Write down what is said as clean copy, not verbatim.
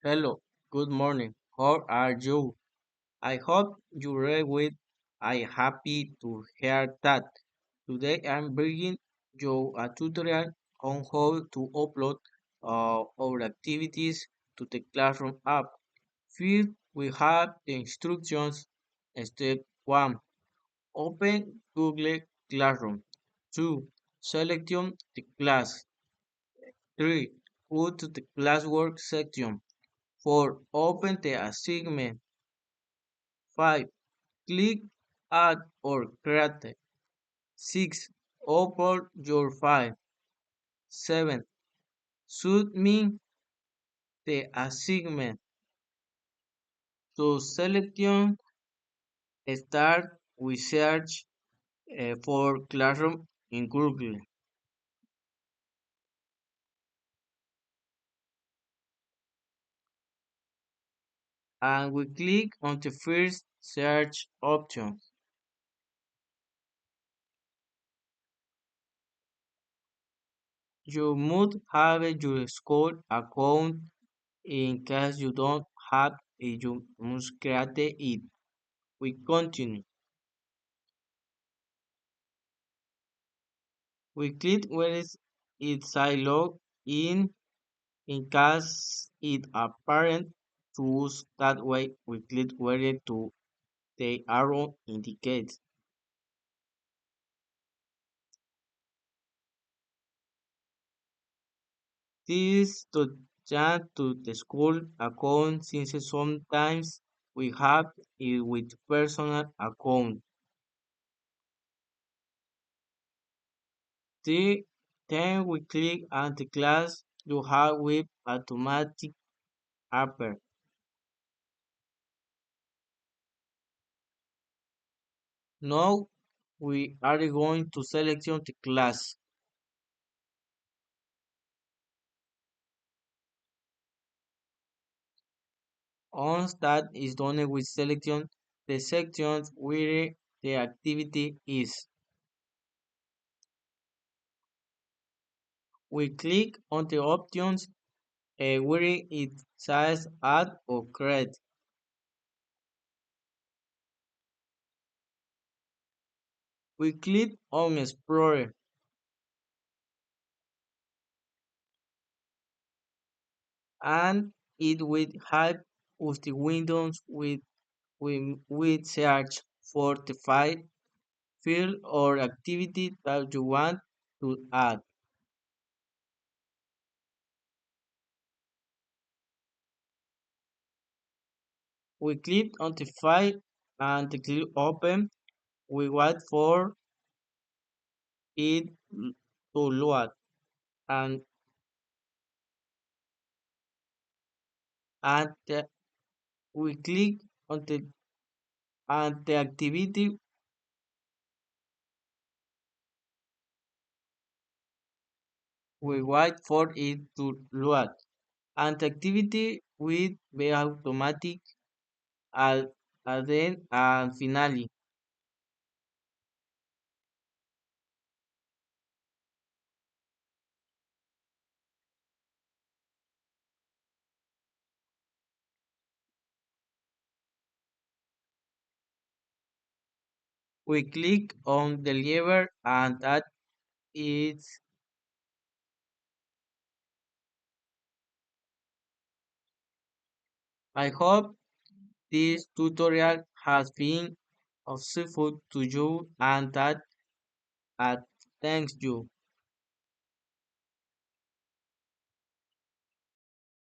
Hello, good morning. How are you? I hope you're well with. I'm happy to hear that. Today I'm bringing you a tutorial on how to upload our activities to the Classroom app. First, we have the instructions. Step 1. Open Google Classroom. 2. Selection the class. 3. Go to the classwork section. 4. Open the assignment. 5. Click Add or Create. 6. Upload your file. 7. Submit the assignment. To selection, start with search for Classroom in Google. And we click on the first search option. You must have your school account. In case you don't have it, you must create it. We continue. We click where it says log in case it apparent to us that way. We click where to the arrow indicates. This to change to the school account since sometimes we have it with personal account. The, then we click on the class you have with automatic appear. Now we are going to selection the class. Once that is done with selection, the sections where the activity is. We click on the options where it says add or create. We click on Explorer and it will help us the windows with search for the file, field or activity that you want to add. We click on the file and click open. We wait for it to load and and we click on the activity. We wait for it to load and the activity will be automatic at then and finally. We click on the lever and that is. I hope this tutorial has been useful to you and that thanks you.